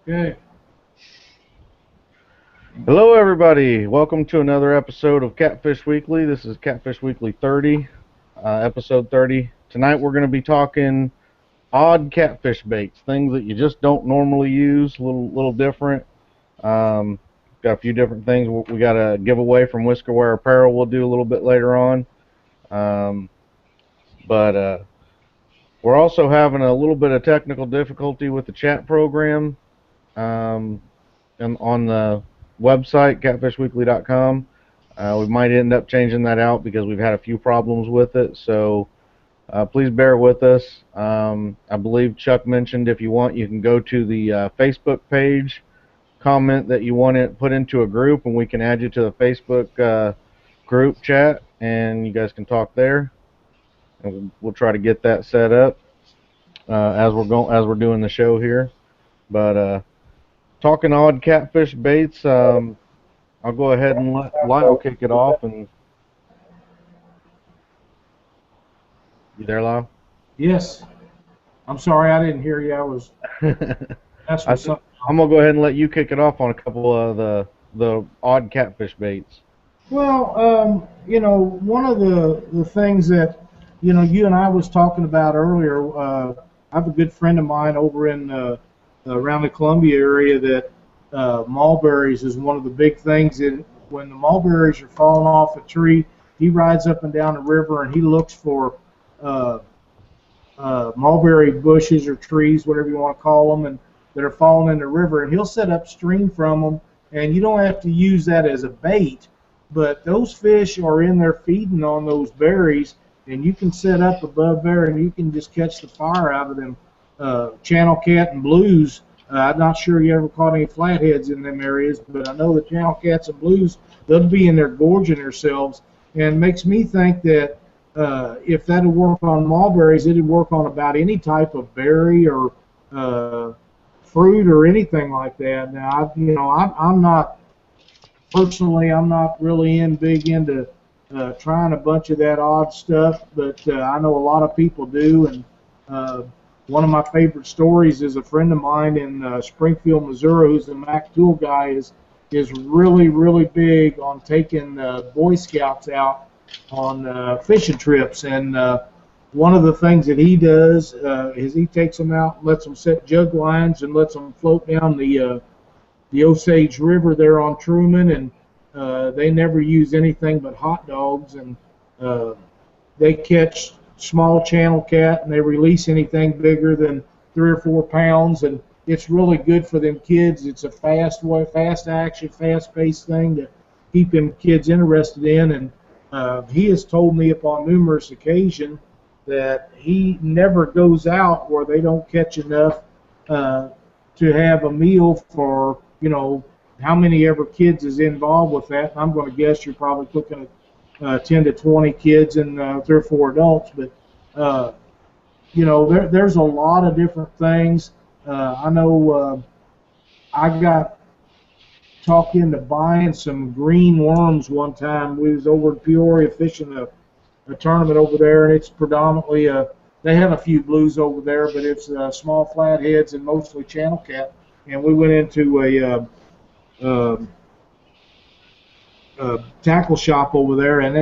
Okay. Hello, everybody. Welcome to another episode of Catfish Weekly. This is Catfish Weekly 30, episode 30. Tonight we're going to be talking odd catfish baits, things that you just don't normally use, little different. Um, got a few different things. We got a giveaway from Whiskerware Apparel. We'll do a little bit later on. Um, but we're also having a little bit of technical difficulty with the chat program um, and on the website catfishweekly.com. We might end up changing that out because we've had a few problems with it. So please bear with us. I believe Chuck mentioned if you want, you can go to the Facebook page, comment that you want it put into a group, and we can add you to the Facebook group chat, and you guys can talk there. And we'll try to get that set up as we're doing the show here. But talking odd catfish baits, I'll go ahead and let Lyle kick it off. And you there, Lyle? Yes. I'm sorry I didn't hear you. I was messing I with said something I'm else. gonna go ahead and let you kick it off on a couple of the odd catfish baits. Well, one of the things that you and I was talking about earlier. I have a good friend of mine over in around the Columbia area that mulberries is one of the big things. And when the mulberries are falling off a tree, he rides up and down the river and he looks for uh, mulberry bushes or trees, whatever you want to call them, and that are falling in the river. And he'll set upstream from them, and you don't have to use that as a bait, but those fish are in there feeding on those berries, and you can set up above there, and you can just catch the fire out of them channel cat and blues. I'm not sure you ever caught any flatheads in them areas, but I know the channel cats and blues, they'll be in there gorging themselves, and makes me think that if that would work on mulberries, it would work on about any type of berry or uh, fruit or anything like that. Now, I'm not personally, I'm not really big into trying a bunch of that odd stuff, but I know a lot of people do. And uh, one of my favorite stories is a friend of mine in Springfield, Missouri, who's a Mac tool guy, is really big on taking Boy Scouts out on fishing trips. And one of the things that he does is he takes them out and lets them set jug lines and lets them float down the Osage River there on Truman, and they never use anything but hot dogs, and uh, they catch small channel cat and they release anything bigger than 3 or 4 pounds, and it's really good for them kids. It's a fast action, fast paced thing to keep them kids interested in, and he has told me upon numerous occasions that he never goes out where they don't catch enough uh, to have a meal for, how many ever kids is involved with that. And I'm going to guess you're probably looking at 10 to 20 kids and 3 or 4 adults. But, uh, there's a lot of different things. I know I got talked into buying some green worms one time. We was over in Peoria fishing a tournament over there, and it's predominantly they have a few blues over there, but it's small flatheads and mostly channel cat. And we went into uh, tackle shop over there, and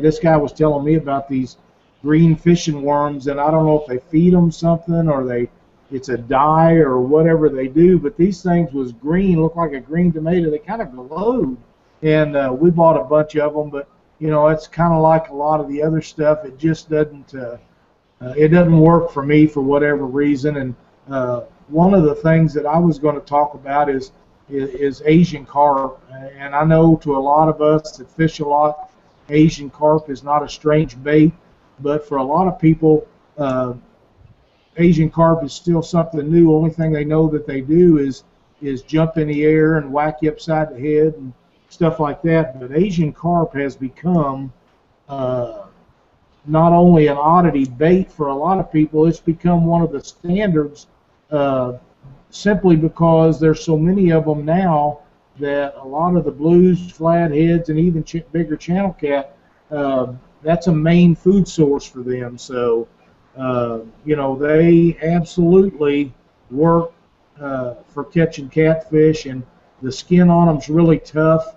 this guy was telling me about these green fishing worms, and I don't know if they feed them something or it's a dye or whatever they do, but these things was green, looked like a green tomato. They kind of glowed, and we bought a bunch of them, but it's kind of like a lot of the other stuff. It just doesn't work for me for whatever reason. And one of the things that I was going to talk about is Asian carp. And I know to a lot of us that fish a lot, Asian carp is not a strange bait, but for a lot of people, Asian carp is still something new. Only thing they know that they do is jump in the air and whack you upside the head and stuff like that. But Asian carp has become uh, not only an oddity bait for a lot of people, it's become one of the standards uh, simply because there's so many of them now that a lot of the blues, flatheads, and even bigger channel cat, that's a main food source for them. So, they absolutely work for catching catfish, and the skin on them's really tough.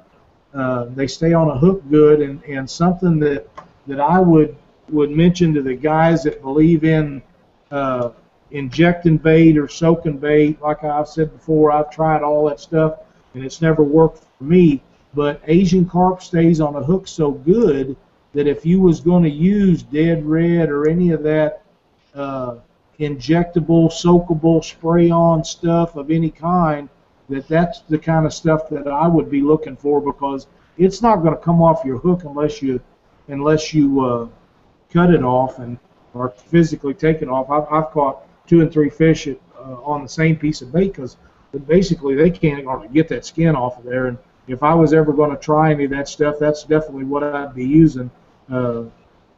They stay on a hook good, and something that I would mention to the guys that believe in uh, injecting bait or soaking bait. Like I've said before, I've tried all that stuff, and it's never worked for me. But Asian carp stays on a hook so good that if you was going to use dead red or any of that uh, injectable, soakable, spray-on stuff of any kind, that's the kind of stuff that I would be looking for, because it's not going to come off your hook unless you cut it off and or physically take it off. I've caught 2 and 3 fish on the same piece of bait because basically they can't hardly get that skin off of there. And if I was ever going to try any of that stuff, that's definitely what I'd be using. Uh,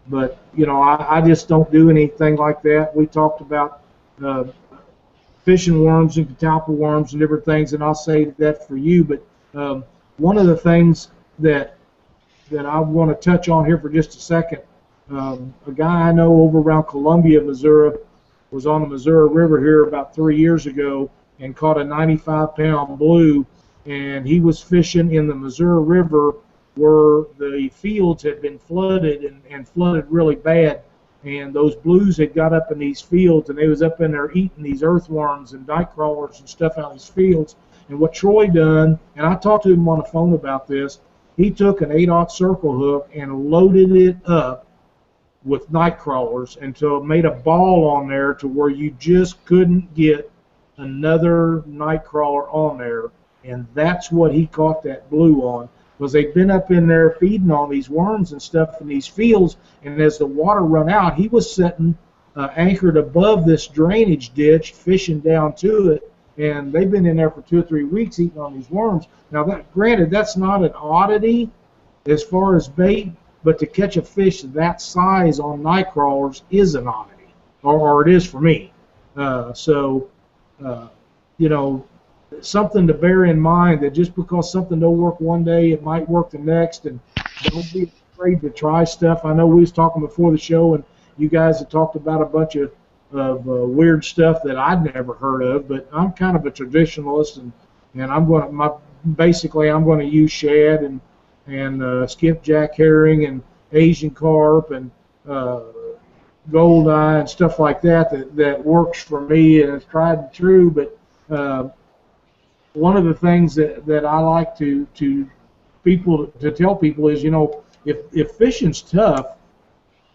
but I just don't do anything like that. We talked about uh, fishing worms and catalpa worms and different things, and I'll save that for you. But one of the things that I want to touch on here for just a second. A guy I know over around Columbia, Missouri, was on the Missouri River here about 3 years ago and caught a 95-pound blue, and he was fishing in the Missouri River where the fields had been flooded and flooded really bad, and those blues had got up in these fields, and they was up in there eating these earthworms and night crawlers and stuff out of these fields. And what Troy done, and I talked to him on the phone about this, he took an 8/0 circle hook and loaded it up with night crawlers until it made a ball on there to where you just couldn't get another night crawler on there. And that's what he caught that blue on, was they'd been up in there feeding on these worms and stuff in these fields, and as the water run out, he was sitting anchored above this drainage ditch, fishing down to it, and they've been in there for 2 or 3 weeks eating on these worms. Now, granted, that's not an oddity as far as bait, but to catch a fish that size on night crawlers is an oddity, or it is for me. So, you know, something to bear in mind, that just because something don't work one day, it might work the next, and don't be afraid to try stuff. I know we was talking before the show, and you guys had talked about a bunch of weird stuff that I'd never heard of, but I'm kind of a traditionalist, and I'm going to basically I'm going to use shad and skipjack herring and Asian carp and goldeye and stuff like that works for me, and it's tried and true. But one of the things that I like to tell people is, if fishing's tough,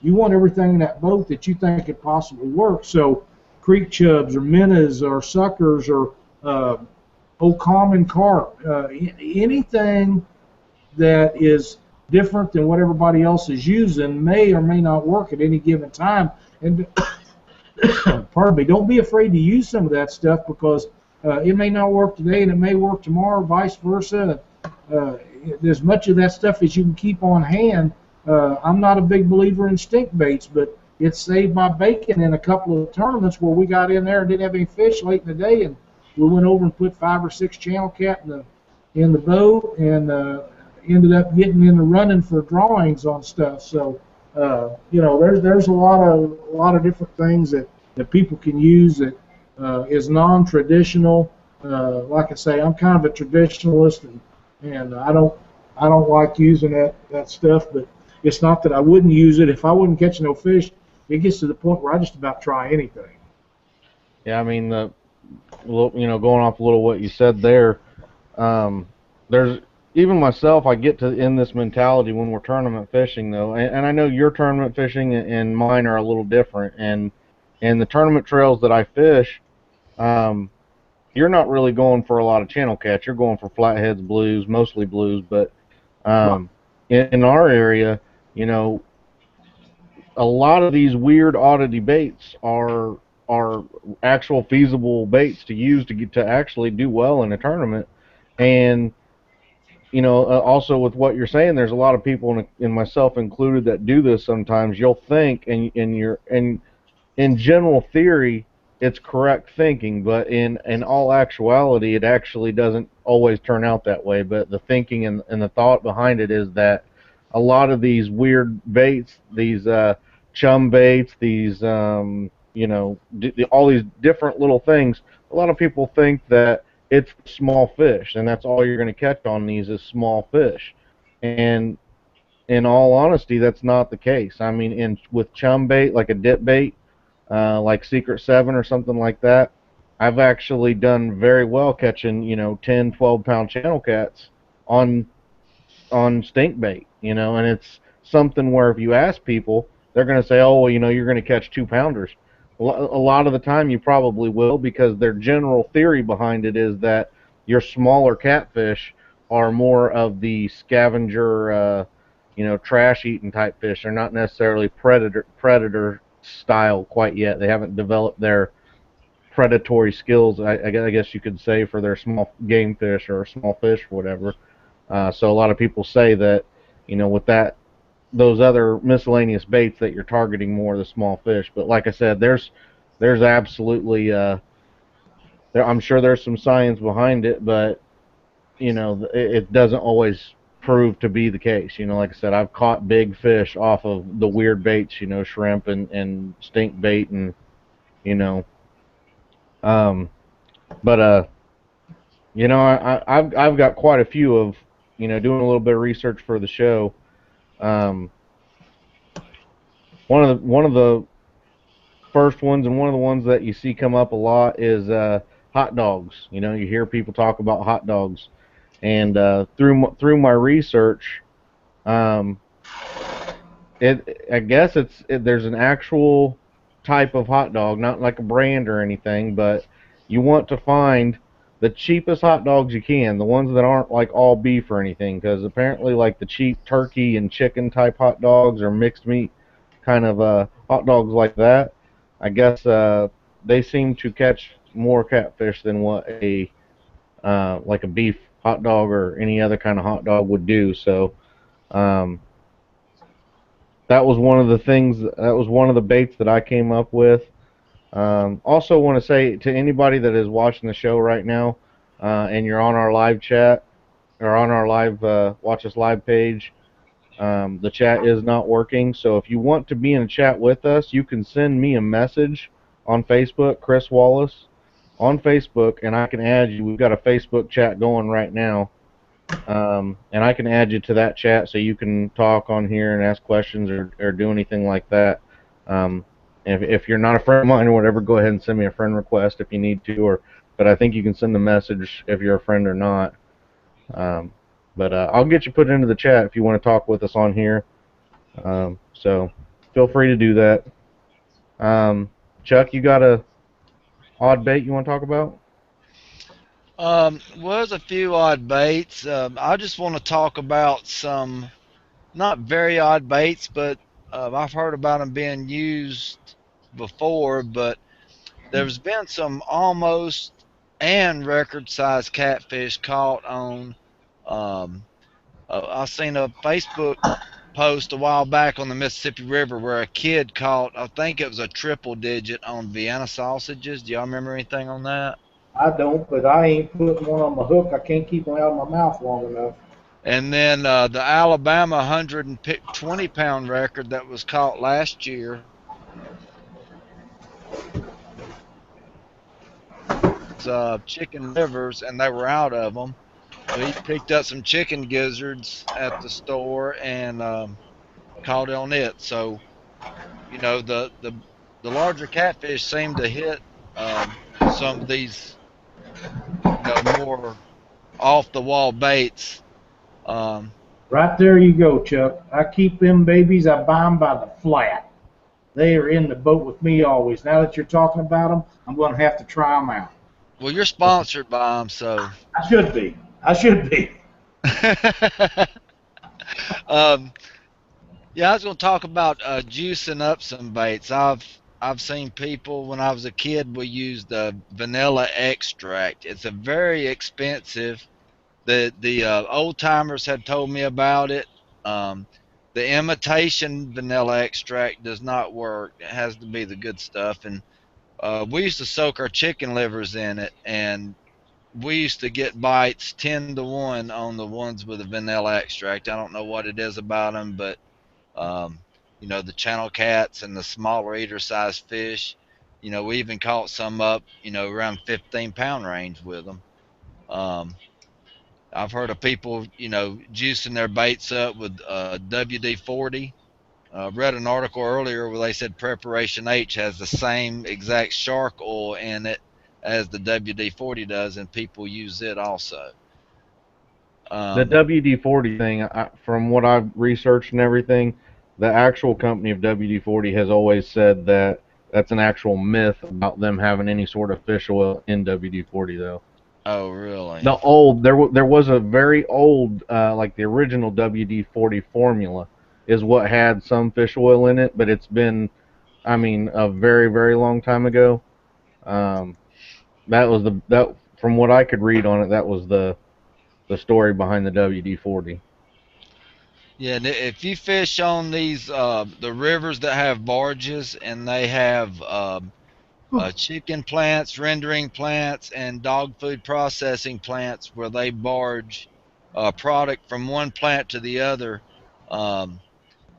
you want everything in that boat that you think could possibly work. So creek chubs or minnows or suckers or old common carp, anything that is different than what everybody else is using may or may not work at any given time. And pardon me, don't be afraid to use some of that stuff, because it may not work today and it may work tomorrow, vice versa. There's much of that stuff as you can keep on hand. I'm not a big believer in stink baits, but it saved my bacon in a couple of tournaments where we got in there and didn't have any fish late in the day, and we went over and put 5 or 6 channel cat in the boat, and ended up getting in the running for drawings on stuff. So there's a lot of different things that people can use that is non-traditional. Like I say, I'm kind of a traditionalist, and I don't like using that stuff, but it's not that I wouldn't use it. If I wouldn't catch no fish, it gets to the point where I just about try anything. Yeah, I mean, going off a little what you said there, there's even myself, I get to in this mentality when we're tournament fishing, though, and I know your tournament fishing and mine are a little different, and the tournament trails that I fish, you're not really going for a lot of channel cats. You're going for flatheads, blues, mostly blues, but in our area, a lot of these weird oddity baits are actual feasible baits to use to actually do well in a tournament. And also with what you're saying, there's a lot of people, and myself included, that do this sometimes. You'll think, and in general theory, it's correct thinking, but in all actuality, it actually doesn't always turn out that way. But the thinking and the thought behind it is that a lot of these weird baits, these chum baits, these all these different little things, a lot of people think that it's small fish, and that's all you're going to catch on these is small fish. And in all honesty, that's not the case. I mean, in with chum bait, like a dip bait, like Secret 7 or something like that, I've actually done very well catching, 10, 12 pound channel cats on stink bait, and it's something where if you ask people, they're going to say, oh, well, you're going to catch 2 pounders. A lot of the time you probably will, because their general theory behind it is that your smaller catfish are more of the scavenger, trash eating type fish. They're not necessarily predator style quite yet. They haven't developed their predatory skills, I guess you could say, for their small game fish or small fish or whatever. So a lot of people say that, with those other miscellaneous baits, that you're targeting more the small fish. But like I said, there's absolutely, I'm sure there's some science behind it, but it doesn't always prove to be the case. Like I said, I've caught big fish off of the weird baits, shrimp and stink bait, and you know, um, but I've got quite a few of, doing a little bit of research for the show. Um, one of the first ones, and one of the ones that you see come up a lot, is hot dogs. You hear people talk about hot dogs, and through my research, um, I guess there's an actual type of hot dog, not like a brand or anything, but you want to find the cheapest hot dogs you can, the ones that aren't like all beef or anything, because apparently like the cheap turkey and chicken type hot dogs or mixed meat kind of hot dogs like that, I guess they seem to catch more catfish than what a like a beef hot dog or any other kind of hot dog would do. So um, that was one of the things. That was one of the baits that I came up with. Also, want to say to anybody that is watching the show right now, and you're on our live chat or on our live watch us live page, the chat is not working. So if you want to be in a chat with us, you can send me a message on Facebook, Chris Wallace, on Facebook, and I can add you. We've got a Facebook chat going right now. And I can add you to that chat so you can talk on here and ask questions or do anything like that. Um, if you're not a friend of mine or whatever, go ahead and send me a friend request if you need to. But I think you can send a message if you're a friend or not. Um, but I'll get you put into the chat if you want to talk with us on here. So feel free to do that. Chuck, you got a odd bait you want to talk about? Well, there's a few odd baits. I just want to talk about some not very odd baits, but I've heard about them being used before. But there's been some almost and record-sized catfish caught on. Um, I seen a Facebook post a while back on the Mississippi River where a kid caught, I think it was a triple digit on Vienna sausages. Do y'all remember anything on that? I don't, but I ain't putting one on my hook. I can't keep one out of my mouth long enough. And then the Alabama 120-pound record that was caught last year was chicken livers, and they were out of them. So he picked up some chicken gizzards at the store and caught on it. So the larger catfish seem to hit some of these more off the wall baits. Um, Right there you go, Chuck. I keep them babies. I buy them by the flat. They are in the boat with me always. Now that you're talking about them, I'm going to have to try them out. well, you're sponsored by them, so. I should be. I should be. um, Yeah, I was going to talk about juicing up some baits. I've seen people when I was a kid. We used vanilla extract. It's a very expensive. The old timers had told me about it. Um, the imitation vanilla extract does not work. It has to be the good stuff. And we used to soak our chicken livers in it, and we used to get bites 10 to 1 on the ones with the vanilla extract. I don't know what it is about them, but um, the channel cats and the smaller eater sized fish, We even caught some up, around 15-pound range with them. Um, I've heard of people, juicing their baits up with WD-40. Read an article earlier where they said Preparation H has the same exact shark oil in it as the WD-40 does, and people use it also. The Um, WD-40 thing, from what I've researched and everything, the actual company of WD-40 has always said that that's an actual myth about them having any sort of fish oil in WD-40 though. oh, really? There was a very old like the original WD-40 formula is what had some fish oil in it, but it's been, I mean, a very very long time ago. Um, that was that from what I could read on it, that was the story behind the WD-40. Yeah, and if you fish on these the rivers that have barges and they have chicken plants, rendering plants, and dog food processing plants where they barge product from one plant to the other, um,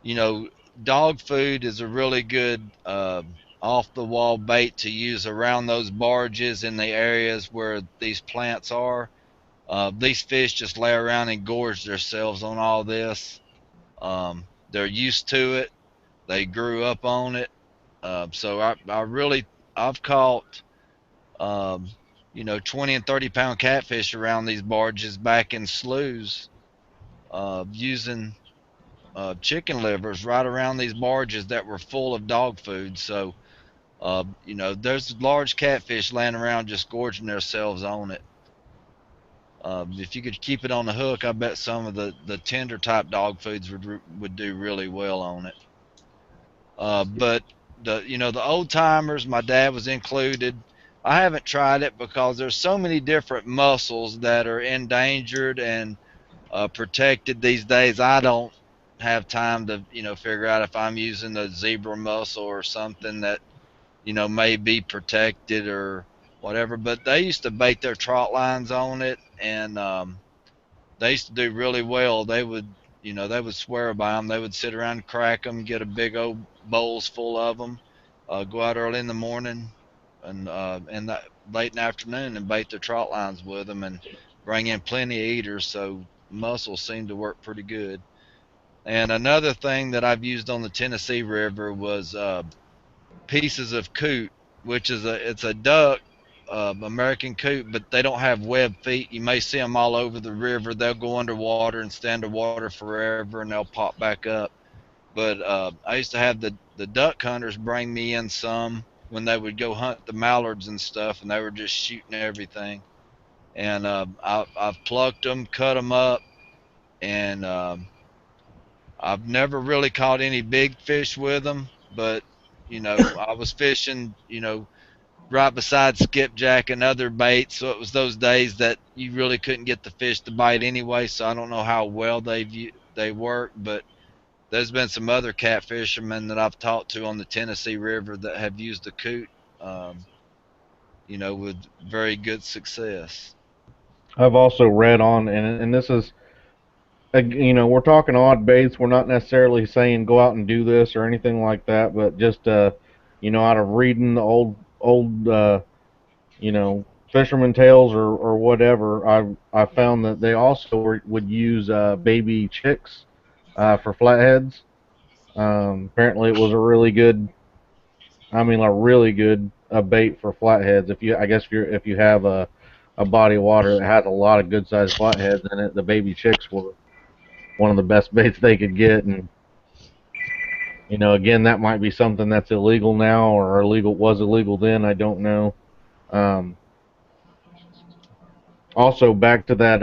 you know, dog food is a really good off the wall bait to use around those barges in the areas where these plants are. These fish just lay around and gorge themselves on all this. They're used to it. They grew up on it. So I really I've caught 20 and 30-pound catfish around these barges back in sloughs using chicken livers right around these barges that were full of dog food. So there's large catfish laying around just gorging themselves on it. If you could keep it on the hook, I bet some of the tender type dog foods would do really well on it. But the old timers, my dad was included. I haven't tried it because there's so many different mussels that are endangered and protected these days. I don't have time to figure out if I'm using a zebra mussel or something that may be protected or whatever. But they used to bait their trot lines on it, and they used to do really well. They would swear by them. They would sit around and crack them, get a big old bowls full of them, go out early in the morning and that late in the afternoon and bait their trot lines with them and bring in plenty of eaters. So mussels seem to work pretty good. And another thing that I've used on the Tennessee River was pieces of coot, which is it's a duck, American coot, but they don't have web feet. You may see them all over the river. They'll go underwater and stay underwater forever, and they'll pop back up. But I used to have the duck hunters bring me in some when they would go hunt the mallards and stuff, and they were just shooting everything. And I've plucked them, cut them up, and I've never really caught any big fish with them. But I was fishing, right beside skipjack and other baits. So it was those days that you really couldn't get the fish to bite anyway. So I don't know how well they work, but there's been some other catfishermen that I've talked to on the Tennessee River that have used the coot, um, with very good success. I've also read on, and this is, we're talking odd baits. We're not necessarily saying go out and do this or anything like that, but just, out of reading the old, fisherman tales or whatever, I found that they also would use baby chicks for flatheads. Apparently, it was a really good, I mean, a really good bait for flatheads. I guess if you have a body of water that has a lot of good sized flatheads in it, the baby chicks were one of the best baits they could get. And again, that might be something that's illegal now or illegal was illegal then. I don't know. Um, Also, back to that,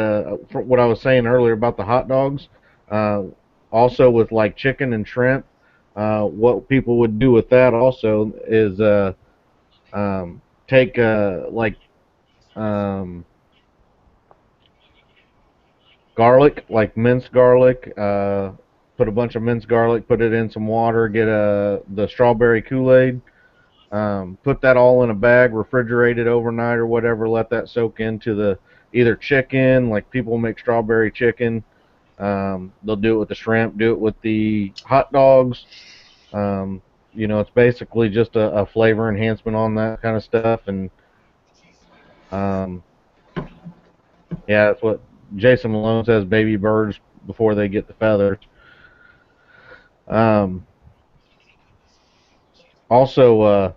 what I was saying earlier about the hot dogs. Uh, Also, with like chicken and shrimp, what people would do with that also is take like um, garlic, like minced garlic, put a bunch of minced garlic, put it in some water, get the strawberry Kool-Aid, put that all in a bag, refrigerate it overnight or whatever, let that soak into the either chicken, like people make strawberry chicken. They'll do it with the shrimp, do it with the hot dogs. Um, it's basically just a flavor enhancement on that kind of stuff. And um, yeah, that's what Jason Malone says, baby birds before they get the feathers. Um, Also,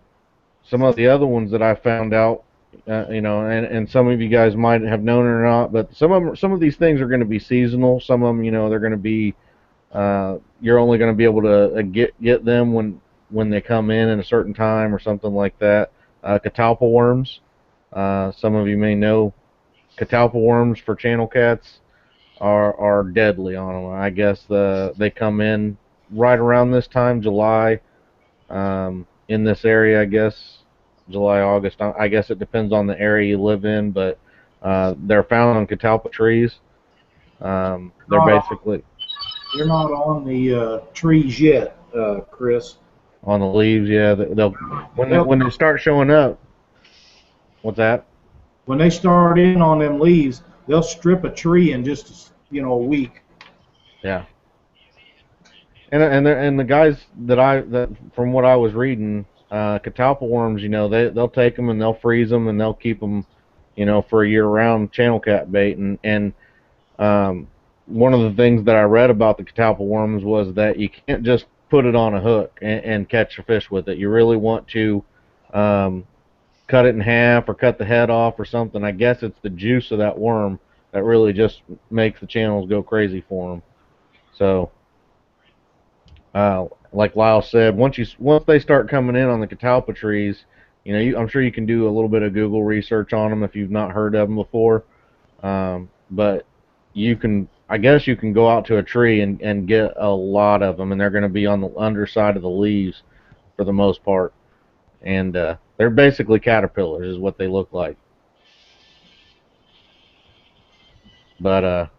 some of the other ones that I found out, and some of you guys might have known it or not, but some of these things are going to be seasonal. Some of them, they're going to be, you're only going to be able to get them when they come in a certain time or something like that. Catalpa worms. Some of you may know catalpa worms for channel cats are deadly on them. I guess they come in right around this time, July, in this area, I guess July, August. I guess it depends on the area you live in, but they're found on catalpa trees. They're Not on, basically they're not on the trees yet, Chris. on the leaves. Yeah, they'll They'll, when they start showing up. What's that? when they start in on them leaves, they'll strip a tree in just a week. Yeah. And the guys that from what I was reading, catalpa worms, they'll take them and they'll freeze them and they'll keep them, for a year-round channel cat bait. And one of the things that I read about the catalpa worms was that you can't just put it on a hook and catch a fish with it. You really want to cut it in half or cut the head off or something. I guess it's the juice of that worm that really just makes the channels go crazy for them. So. Like Lyle said, once they start coming in on the catalpa trees, I'm sure you can do a little bit of Google research on them if you've not heard of them before. But I guess you can go out to a tree and get a lot of them, and they're going to be on the underside of the leaves for the most part. And they're basically caterpillars, is what they look like. But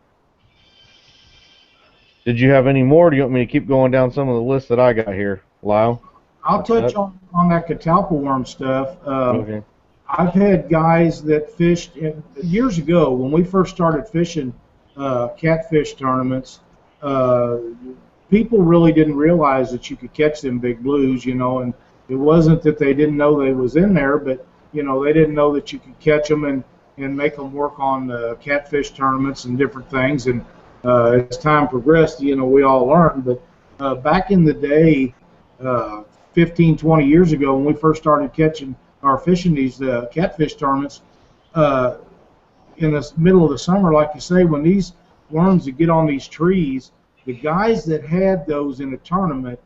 did you have any more? Or do you want me to keep going down some of the lists that I got here, Lyle? I'll touch on that catalpa worm stuff. Okay. I've had guys that fished years ago when we first started fishing catfish tournaments. People really didn't realize that you could catch them big blues, and it wasn't that they didn't know they was in there, but they didn't know that you could catch them and make them work on catfish tournaments and different things. And as time progressed, we all learned. But back in the day, 15, 20 years ago, when we first started catching or fishing these catfish tournaments, in the middle of the summer, like you say, when these worms would get on these trees, the guys that had those in a tournament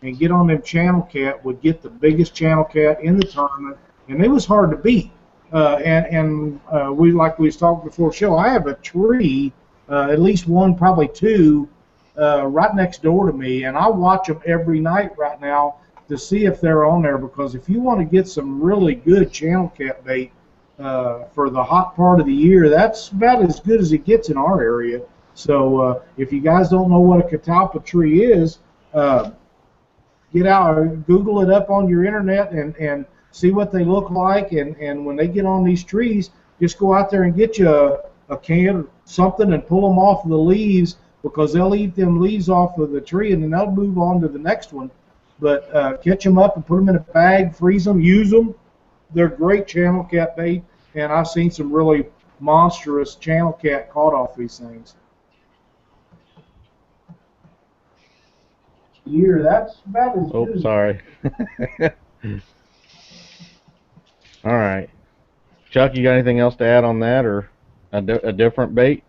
and get on them channel cat would get the biggest channel cat in the tournament, and it was hard to beat. We, like we was talking before show, I have a tree, at least one, probably two, right next door to me, and I watch them every night right now to see if they're on there, because if you want to get some really good channel cat bait for the hot part of the year, that's about as good as it gets in our area. So if you guys don't know what a catalpa tree is, get out or Google it up on your internet and see what they look like. And when they get on these trees, just go out there and get you a can or something and pull them off of the leaves, because they'll eat them leaves off of the tree and then they'll move on to the next one. But catch them up and put them in a bag, freeze them, use them. They're great channel cat bait, and I've seen some really monstrous channel cat caught off these things. Year, that's about as good. Oh, sorry. All right. Chuck, you got anything else to add on that, or a different bait?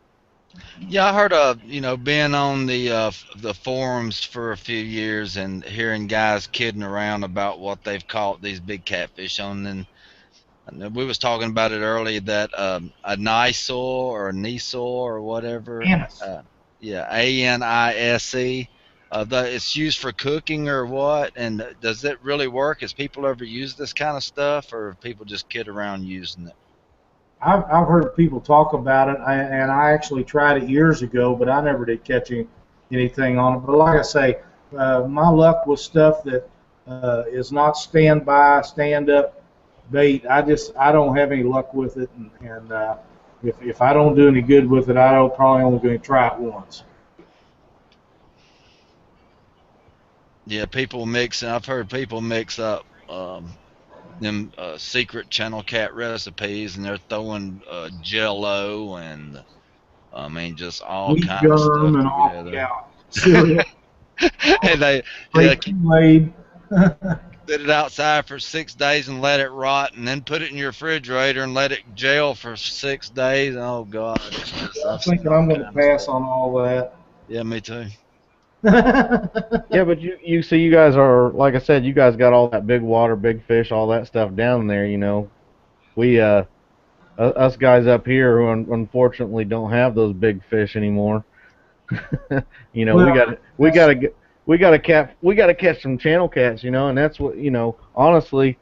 Yeah, I heard of being on the forums for a few years and hearing guys kidding around about what they've caught these big catfish on. And we was talking about it earlier that a Nisor or a Nisor or whatever, Anis. yeah, ANISE. It's used for cooking or what? And does it really work? Has people ever used this kind of stuff, or people just kid around using it? I've heard people talk about it, and I actually tried it years ago, but I never did catch anything on it. But like I say, my luck with stuff that is not standby, stand-up bait, I don't have any luck with it, and if I don't do any good with it, probably only going to try it once. Yeah, people mixing. I've heard people mix up them secret channel cat recipes, and they're throwing Jello and I mean just all Wheat kind of germ stuff and all, together. yeah, cereal, And they yeah straight Kool-Aid. sit it outside for 6 days and let it rot, and then put it in your refrigerator and let it gel for 6 days. Oh God, it's just I'm I've seen thinking all I'm going to kind of pass stuff. on all that. Yeah, me too. Yeah, but you see, you guys are, like I said, you guys got all that big water, big fish, all that stuff down there. We us guys up here who unfortunately don't have those big fish anymore. We Well, that's we got to catch some channel cats. And that's what honestly,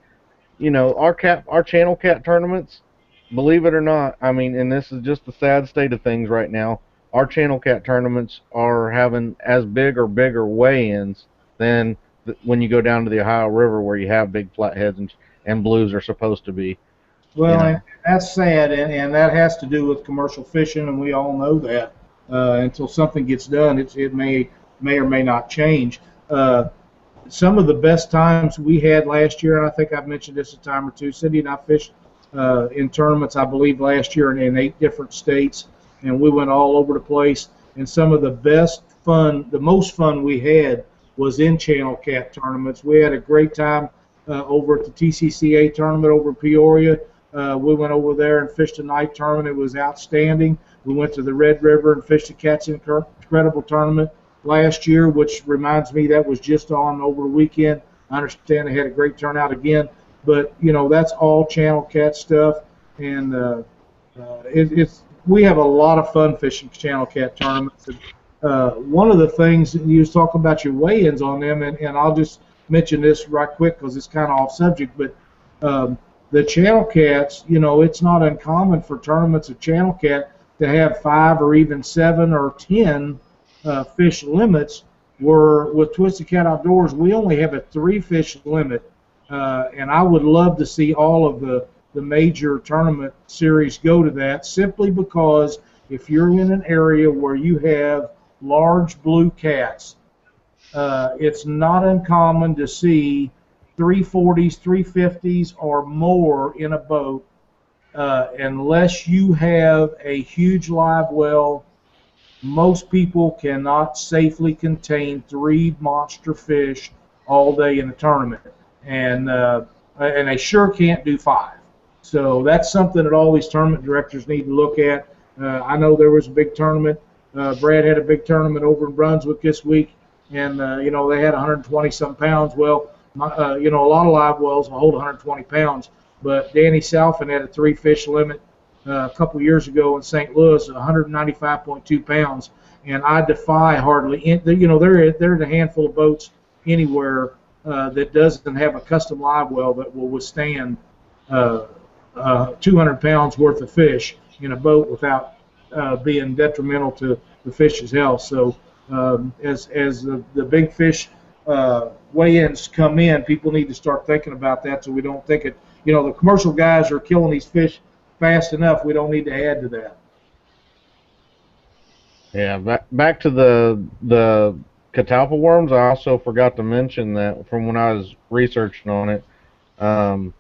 our channel cat tournaments, believe it or not, I mean, and this is just the sad state of things right now. Our channel cat tournaments are having as big or bigger weigh-ins than when you go down to the Ohio River where you have big flatheads and blues are supposed to be. You well, and know. that's sad, and that has to do with commercial fishing, and we all know that. Until something gets done, it may or may not change. Uh, some of the best times we had last year, and I think I've mentioned this a time or two. Cindy and I fished in tournaments, I believe, last year in 8 different states, and we went all over the place. And some of the best fun, the most fun we had was in channel cat tournaments. We had a great time over at the TCCA tournament over in Peoria. We went over there and fished a night tournament. It was outstanding. We went to the Red River and fished a Cat's Incredible tournament last year, which reminds me that was just on over the weekend. I understand they had a great turnout again, but that's all channel cat stuff, and it's we have a lot of fun fishing channel cat tournaments. And, one of the things you was talking about your weigh-ins on them, and I'll just mention this right quick because it's kind of off subject, but the channel cats, it's not uncommon for tournaments of channel cat to have 5 or even 7 or 10 fish limits. Where with Twisted Cat Outdoors, we only have a 3 fish limit, and I would love to see all of the major tournament series go to that, simply because if you're in an area where you have large blue cats, it's not uncommon to see 340s, 350s, or more in a boat, unless you have a huge live well. Most people cannot safely contain 3 monster fish all day in a tournament, and they sure can't do 5. So that's something that all these tournament directors need to look at. I know there was a big tournament. Brad had a big tournament over in Brunswick this week, and they had 120 some pounds. Well, a lot of live wells will hold 120 pounds, but Danny Salfin had a 3 fish limit a couple years ago in St. Louis, 195.2 pounds, and I defy hardly. There's a handful of boats anywhere that doesn't have a custom live well that will withstand 200 pounds worth of fish in a boat without being detrimental to the fish's health. So as the big fish weigh-ins come in, people need to start thinking about that, so we don't think it. The commercial guys are killing these fish fast enough. We don't need to add to that. Yeah, back to the catalpa worms. I also forgot to mention that from when I was researching on it. Um,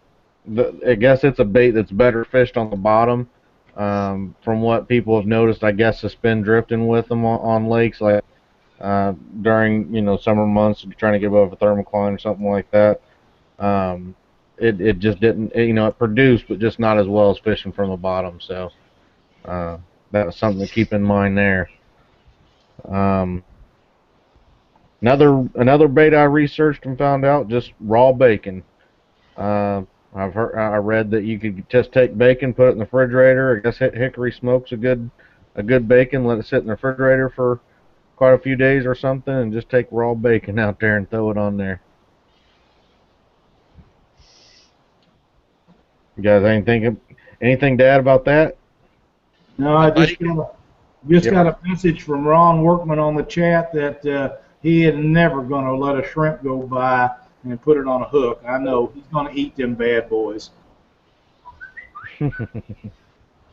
I guess it's a bait that's better fished on the bottom. From what people have noticed, I guess has been drifting with them on lakes, like during summer months, trying to get above a thermocline or something like that. Um, it just didn't, it produced, but just not as well as fishing from the bottom. So uh, that was something to keep in mind there. Um, another bait I researched and found out, just raw bacon. Uh, I read that you could just take bacon, put it in the refrigerator. I guess hickory smokes a good bacon, let it sit in the refrigerator for quite a few days or something, and just take raw bacon out there and throw it on there. You guys anything to add about that? No, The I bacon. just Yep. got a message from Ron Workman on the chat that he is never going to let a shrimp go by and put it on a hook. I know he's going to eat them bad boys.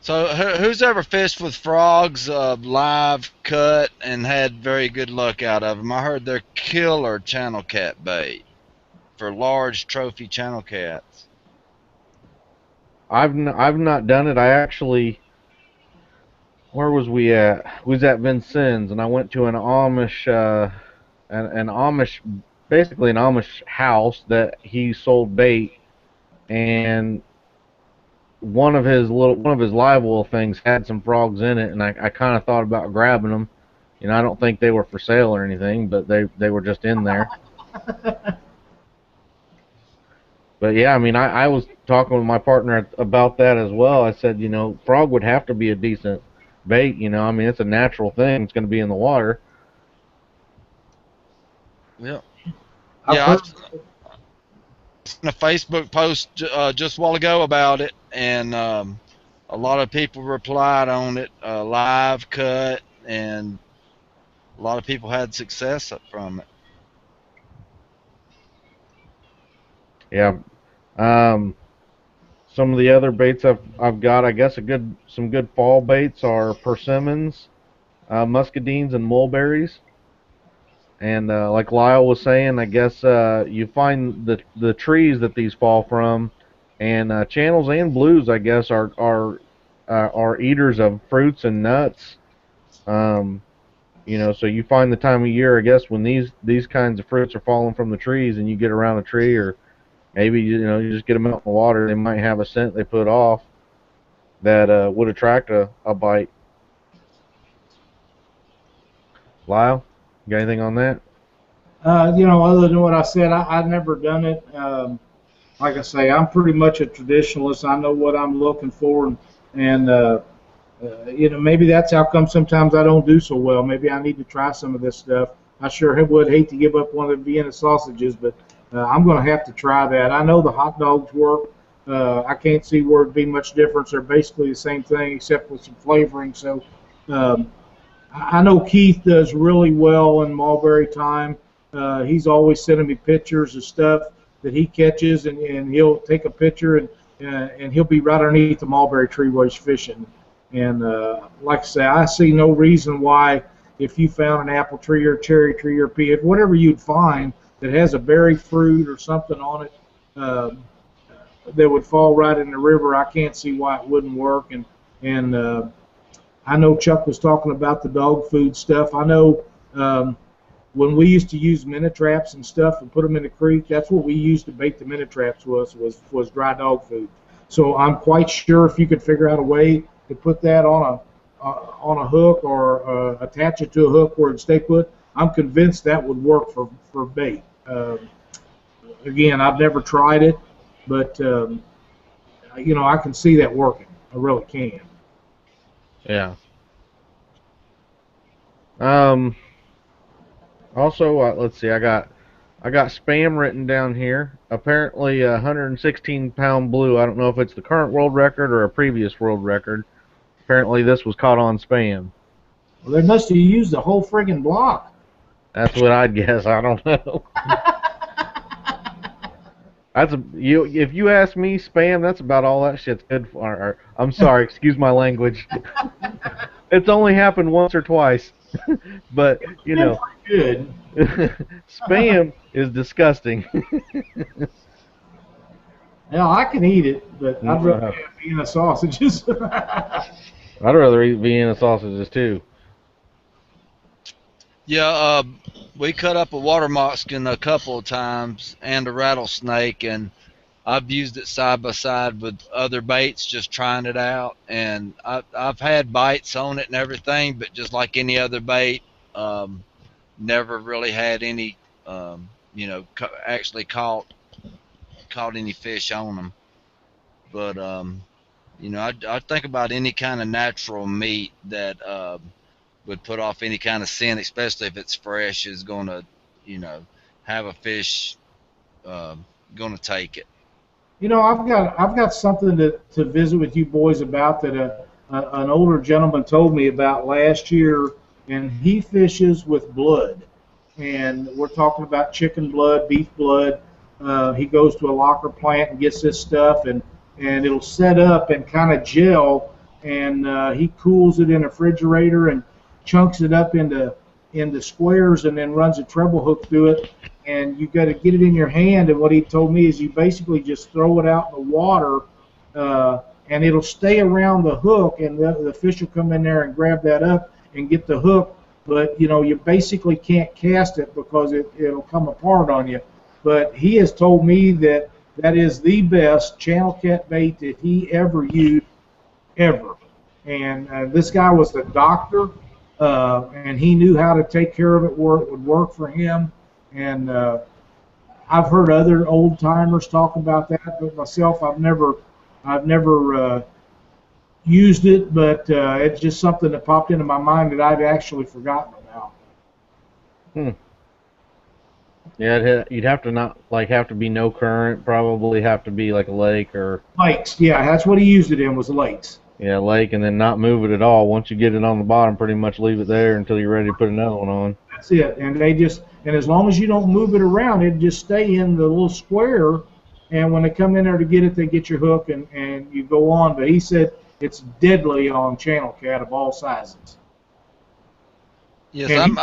So who's ever fished with frogs, live cut, and had very good luck out of them? I heard they're killer channel cat bait for large trophy channel cats. I've not done it. I actually, where was we at? We was at Vincennes, and I went to an Amish, an Amish, basically an Amish house that he sold bait, and one of his live well things had some frogs in it, and I kind of thought about grabbing them. You know, I don't think they were for sale or anything, but they were just in there. But yeah, I mean, I was talking with my partner about that as well. I said, you know, frog would have to be a decent bait. You know, I mean, it's a natural thing. It's going to be in the water. Yeah, I've yeah. heard. I've seen a Facebook post just a while ago about it, and a lot of people replied on it, live cut, and a lot of people had success from it. Yeah. Um, some of the other baits I've got, I guess, some good fall baits are persimmons, muscadines, and mulberries. And like Lyle was saying, I guess you find the trees that these fall from, and channels and blues, I guess, are eaters of fruits and nuts. Um, you know, so you find the time of year, I guess, when these kinds of fruits are falling from the trees, and you get around a tree, or maybe you just get them out in the water. They might have a scent they put off that would attract a bite. Lyle, you got anything on that? Other than what I said, I've never done it. Like I say, I'm pretty much a traditionalist. I know what I'm looking for, and maybe that's how come sometimes I don't do so well. Maybe I need to try some of this stuff. I sure would hate to give up one of the Vienna sausages, but I'm going to have to try that. I know the hot dogs work. I can't see where it'd be much difference. They're basically the same thing except with some flavoring. So um, I know Keith does really well in mulberry time. He's always sending me pictures of stuff that he catches, and he'll take a picture and he'll be right underneath the mulberry tree where he's fishing. And like I say, I see no reason why if you found an apple tree or a cherry tree or peach, whatever you'd find that has a berry fruit or something on it that would fall right in the river, I can't see why it wouldn't work. And I know Chuck was talking about the dog food stuff. I know when we used to use minute traps and stuff and put them in the creek, that's what we used to bait the minute traps was dry dog food. So I'm quite sure if you could figure out a way to put that on a hook or attach it to a hook where it'd stay put, I'm convinced that would work for bait. Again, I've never tried it, but I can see that working. I really can. Yeah. Um. Also, let's see. I got spam written down here. Apparently, a 116-pound blue. I don't know if it's the current world record or a previous world record. Apparently, this was caught on spam. Well, they must have used the whole friggin' block. That's what I'd guess. I don't know. If you ask me, spam. That's about all that shit's good for. I'm sorry. Excuse my language. It's only happened once or twice, but you know, Good. spam is disgusting. Now I can eat it, but I'd rather have Vienna sausages. I'd rather eat Vienna sausages too. Yeah, we cut up a water moccasin a couple of times and a rattlesnake, and I've used it side by side with other baits, just trying it out. And I've had bites on it and everything, but just like any other bait, never really had any, actually caught any fish on them. But I think about any kind of natural meat that would put off any kind of scent, especially if it's fresh, is gonna, you know, have a fish uh, gonna take it. I've got something to visit with you boys about that an older gentleman told me about last year, and he fishes with blood, and we're talking about chicken blood, beef blood. He goes to a locker plant and gets this stuff, and it'll set up and kind of gel and he cools it in a refrigerator and chunks it up into squares, and then runs a treble hook through it. And you got to get it in your hand. And what he told me is you basically just throw it out in the water, and it'll stay around the hook, and the fish will come in there and grab that up and get the hook. But you basically can't cast it because it'll come apart on you. But he has told me that that is the best channel cat bait that he ever used ever. And this guy was a doctor, and he knew how to take care of it where it would work for him. And I've heard other old timers talk about that, but myself, I've never used it, but it's just something that popped into my mind that I'd actually forgotten about. Hmm. Yeah, you'd have to not have to be no current. Probably have to be like a lake or Lakes, yeah, that's what he used it in, was lakes. yeah, lake, and then not move it at all. Once you get it on the bottom, pretty much leave it there until you're ready to put another one on. That's it. And as long as you don't move it around, it just stay in the little square. And when they come in there to get it, they get your hook and you go on. But he said it's deadly on channel cat of all sizes. Yes, And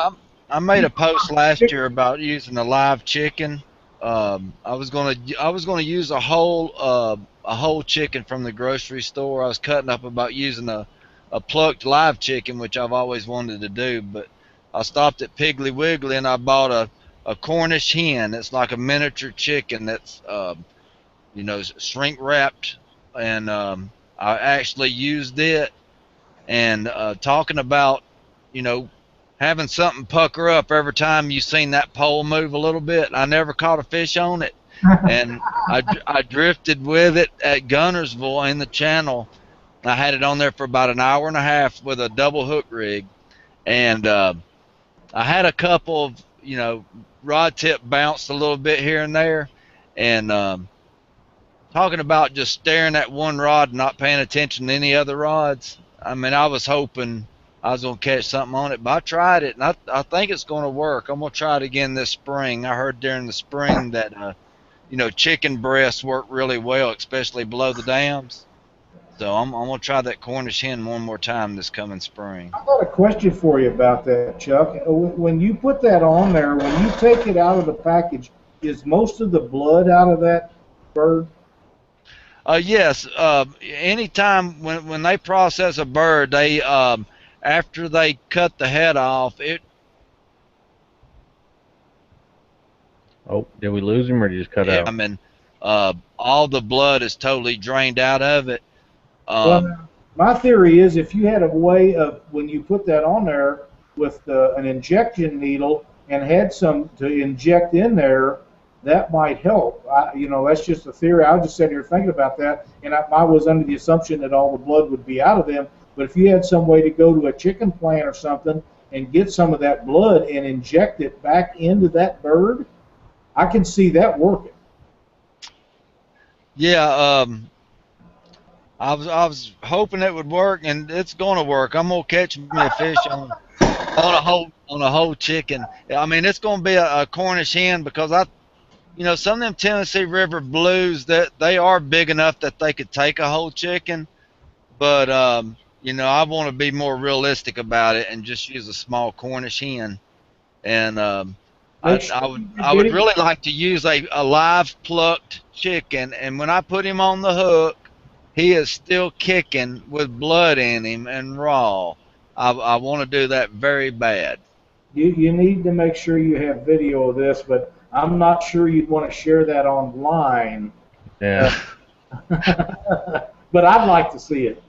I made a post last year about using a live chicken. I was gonna use a whole chicken from the grocery store. I was cutting up about using a plucked live chicken, which I've always wanted to do, but I stopped at Piggly Wiggly and I bought a Cornish hen. It's like a miniature chicken that's shrink wrapped, and I actually used it. And talking about you know having something pucker up every time you seen that pole move a little bit. I never caught a fish on it, and I drifted with it at Gunnersville in the channel. I had it on there for about an hour and a half with a double hook rig, and I had a couple of rod tip bounced a little bit here and there, and talking about just staring at one rod and not paying attention to any other rods. I mean, I was hoping I was going to catch something on it, but I tried it, and I think it's going to work. I'm going to try it again this spring. I heard during the spring that, chicken breasts work really well, especially below the dams. So I'm going to try that Cornish hen one more time this coming spring. I've got a question for you about that, Chuck. When you put that on there, when you take it out of the package, is most of the blood out of that bird? Yes. Anytime when they process a bird, they after they cut the head off, Oh, did we lose him or did he just cut out? I mean, all the blood is totally drained out of it. Well, my theory is if you had a way of, when you put that on there with an injection needle and had some to inject in there, that might help. That's just a theory. I was just sitting here thinking about that, and I was under the assumption that all the blood would be out of them. But if you had some way to go to a chicken plant or something and get some of that blood and inject it back into that bird, I can see that working. Yeah. I was hoping it would work, and it's going to work. I'm gonna catch me a fish on a whole chicken. I mean, it's going to be a Cornish hen because some of them Tennessee River blues that they are big enough that they could take a whole chicken, but I want to be more realistic about it and just use a small Cornish hen. And I would really like to use a live plucked chicken, and when I put him on the hook, he is still kicking with blood in him and raw. I want to do that very bad. You need to make sure you have video of this, but I'm not sure you'd want to share that online. Yeah. But I'd like to see it,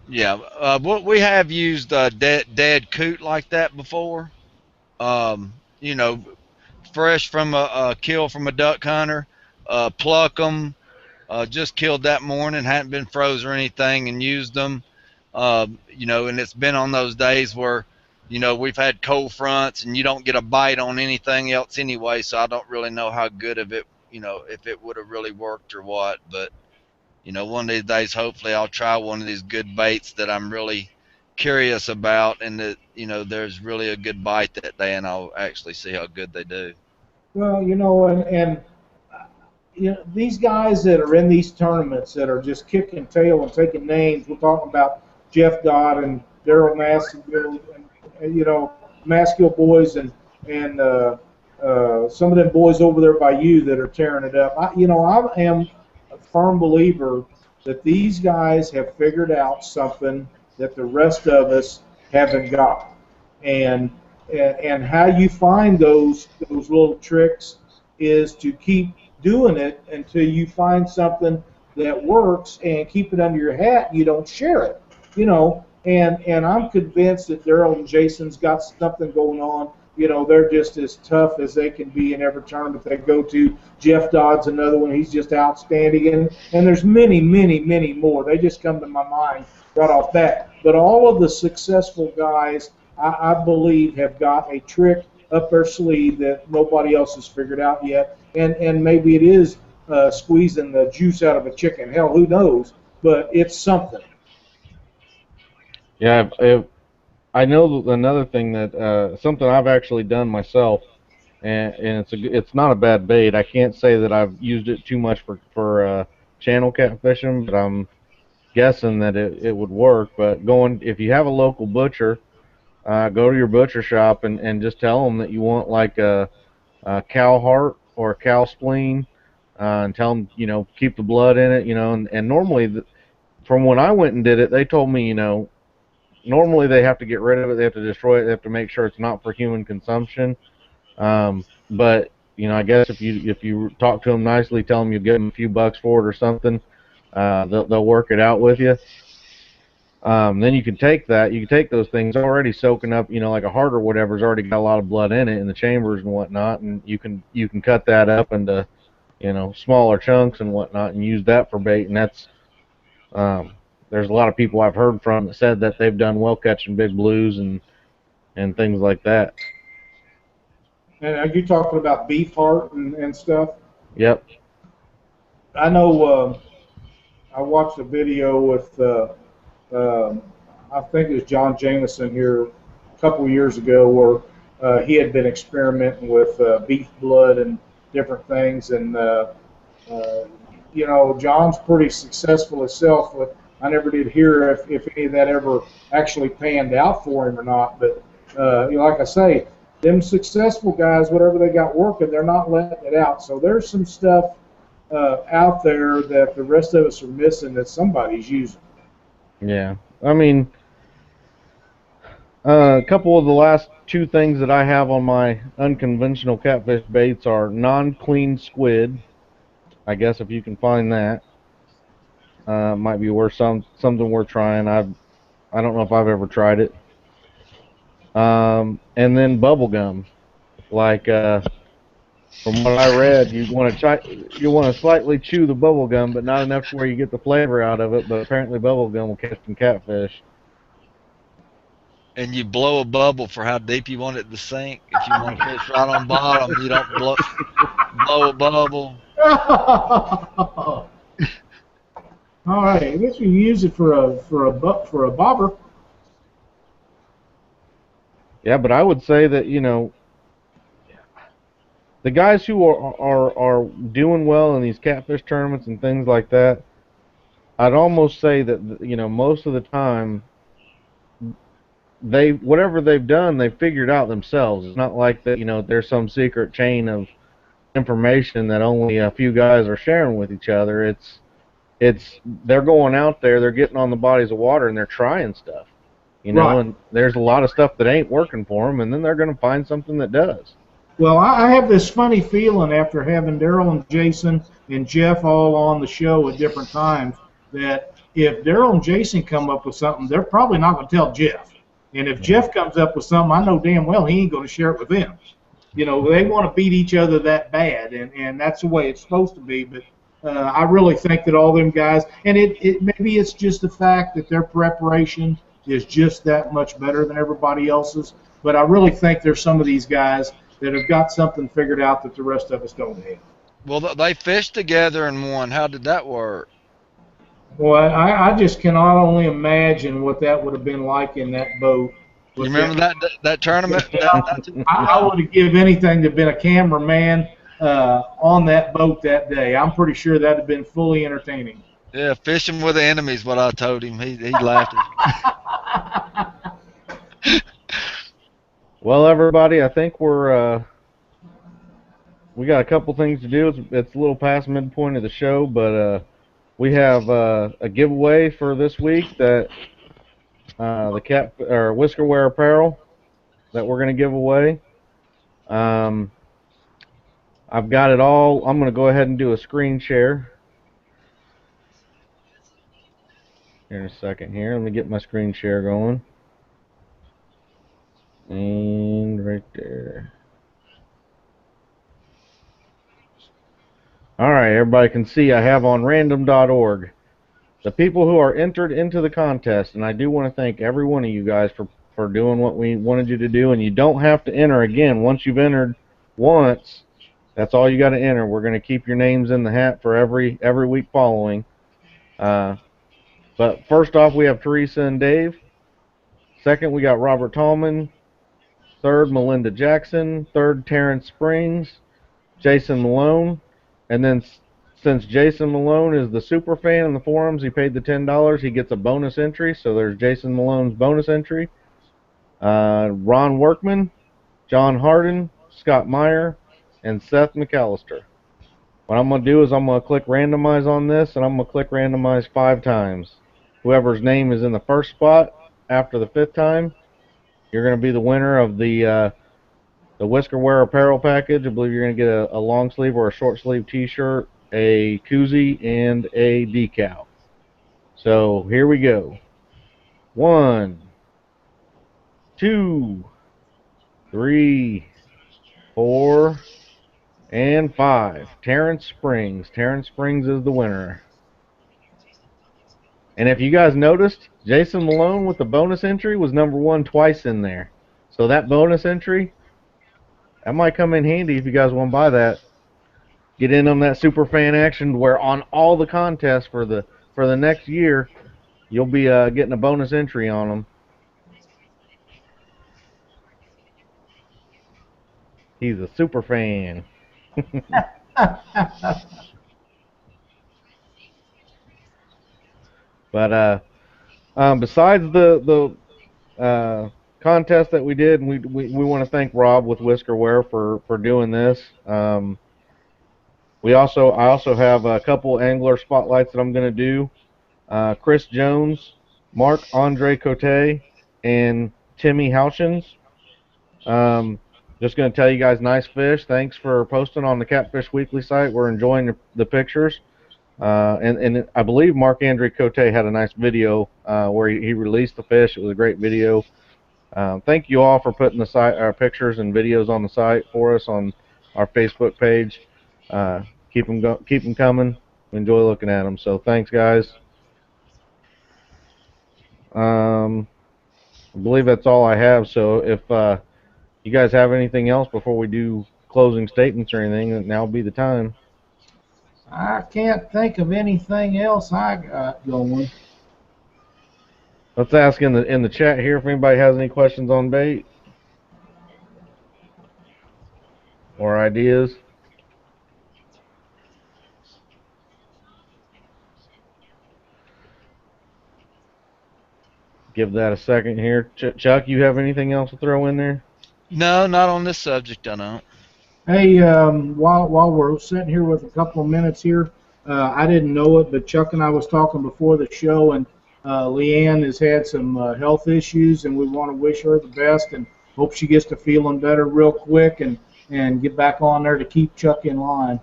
Yeah, we have used dead coot like that before. Um, you know, fresh from a kill from a duck hunter, pluck them. Just killed that morning, hadn't been froze or anything, and used them. And it's been on those days where, we've had cold fronts and you don't get a bite on anything else anyway. So I don't really know how good of it, if it would have really worked or what. But, one of these days, hopefully I'll try one of these good baits that I'm really curious about, and that, there's really a good bite that day, and I'll actually see how good they do. Well, and you know, these guys that are in these tournaments that are just kicking tail and taking names. We're talking about Jeff Dodd and Daryl Maskell, and you know, Maskell boys and some of them boys over there by you that are tearing it up. You know, I am a firm believer that these guys have figured out something that the rest of us haven't got, and and how you find those little tricks is to keep doing it until you find something that works and keep it under your hat. You don't share it, you know. And I'm convinced that Daryl and Jason's got something going on. You know, they're just as tough as they can be in every tournament they go to. Jeff Dodd's another one. He's just outstanding. And there's many, many, many more. They just come to my mind right off that. But all of the successful guys, I believe, have got a trick up their sleeve that nobody else has figured out yet. And maybe it is squeezing the juice out of a chicken. Hell, who knows? But it's something. Yeah, I know another thing that something I've actually done myself, and it's not a bad bait. I can't say that I've used it too much for channel catfishing, but I'm guessing that it would work. But if you have a local butcher, go to your butcher shop and just tell them that you want like a cow heart or a cow spleen, and tell them, you know, keep the blood in it, you know. And normally, from when I went and did it, they told me, you know, normally they have to get rid of it, they have to destroy it, they have to make sure it's not for human consumption. But you know, I guess if you talk to them nicely, tell them you'll give them a few bucks for it or something, they'll work it out with you. Then you can take those things already soaking up, you know, like a heart or whatever's already got a lot of blood in it in the chambers and whatnot, and you can cut that up into, you know, smaller chunks and whatnot, and use that for bait. And that's there's a lot of people I've heard from that said that they've done well catching big blues and things like that. And are you talking about beef heart and stuff? Yep. I know. I watched a video with I think it was John Jameson here a couple of years ago where he had been experimenting with beef blood and different things, and you know, John's pretty successful himself. But I never did hear if any of that ever actually panned out for him or not. But you know, like I say, them successful guys, whatever they got working, they're not letting it out. So there's some stuff out there that the rest of us are missing that somebody's using. Yeah. I mean, a couple of the last two things that I have on my unconventional catfish baits are non-clean squid. I guess if you can find that, might be worth something worth trying. I don't know if I've ever tried it. And then bubble gum, like from what I read, you want to slightly chew the bubble gum, but not enough to where you get the flavor out of it. But apparently, bubble gum will catch some catfish. And you blow a bubble for how deep you want it to sink. If you want to fish right on bottom, you don't blow a bubble. All right, I guess we use it for a bobber. Yeah, but I would say that, you know, the guys who are doing well in these catfish tournaments and things like that, I'd almost say that, you know, most of the time whatever they've done, they've figured out themselves. It's not like that, you know, there's some secret chain of information that only a few guys are sharing with each other. It's they're going out there, they're getting on the bodies of water, and they're trying stuff, you know. Right. And there's a lot of stuff that ain't working for them, and then they're going to find something that does. Well, I have this funny feeling after having Daryl and Jason and Jeff all on the show at different times that if Daryl and Jason come up with something, they're probably not going to tell Jeff. And if Jeff comes up with something, I know damn well he ain't going to share it with them. You know, they want to beat each other that bad, and that's the way it's supposed to be. But I really think that all them guys, and maybe it's just the fact that their preparation is just that much better than everybody else's. But I really think there's some of these guys that have got something figured out that the rest of us don't have. Well, they fished together and won. How did that work? Boy, I just cannot only imagine what that would have been like in that boat. You remember that tournament? I would have given anything to have been a cameraman on that boat that day. I'm pretty sure that'd have been fully entertaining. Yeah, fishing with the enemy is what I told him. He laughed. Well, everybody, I think we got a couple things to do. It's a little past midpoint of the show, but we have a giveaway for this week that the cat or Whiskerware apparel that we're going to give away. Um, I've got it all. I'm going to go ahead and do a screen share here in a second. Here, let me get my screen share going, and right there. All right, everybody can see I have on random.org the people who are entered into the contest, and I do want to thank every one of you guys for doing what we wanted you to do, and you don't have to enter again. Once you've entered once, that's all you got to enter. We're going to keep your names in the hat for every week following. But first off, we have Teresa and Dave. Second, we got Robert Tallman. Third, Melinda Jackson. Third, Terrence Springs. Jason Malone. And then since Jason Malone is the super fan in the forums, he paid the $10. He gets a bonus entry. So there's Jason Malone's bonus entry. Ron Workman, John Harden, Scott Meyer, and Seth McAllister. What I'm going to do is I'm going to click randomize on this, and I'm going to click randomize 5 times. Whoever's name is in the first spot after the 5th time, you're going to be the winner of the Whiskerware apparel package. I believe you're going to get a long sleeve or a short sleeve t-shirt, a koozie, and a decal. So here we go. 1, 2, 3, 4, and 5. Terrence Springs. Terrence Springs is the winner. And if you guys noticed, Jason Malone with the bonus entry was number 1 twice in there. So that bonus entry, that might come in handy if you guys want to buy that. Get in on that super fan action where on all the contests for the next year, you'll be getting a bonus entry on them. He's a super fan. But besides the contest that we did, and we want to thank Rob with Whiskerware for doing this. I also have a couple angler spotlights that I'm going to do. Chris Jones, Mark Andre Cote, and Timmy Houchins. Just going to tell you guys, nice fish. Thanks for posting on the Catfish Weekly site. We're enjoying the pictures. And I believe Mark Andre Cote had a nice video where he released the fish. It was a great video. Thank you all for putting our pictures and videos on the site for us on our Facebook page. Keep them coming. We enjoy looking at them. So thanks, guys. I believe that's all I have. So if you guys have anything else before we do closing statements or anything, then now would be the time. I can't think of anything else I got going. Let's ask in the chat here if anybody has any questions on bait or ideas. Give that a second here. Chuck, you have anything else to throw in there? No, not on this subject, I don't. Hey, while we're sitting here with a couple of minutes here, I didn't know it, but Chuck and I was talking before the show, and Leanne has had some health issues, and we want to wish her the best and hope she gets to feeling better real quick and get back on there to keep Chuck in line.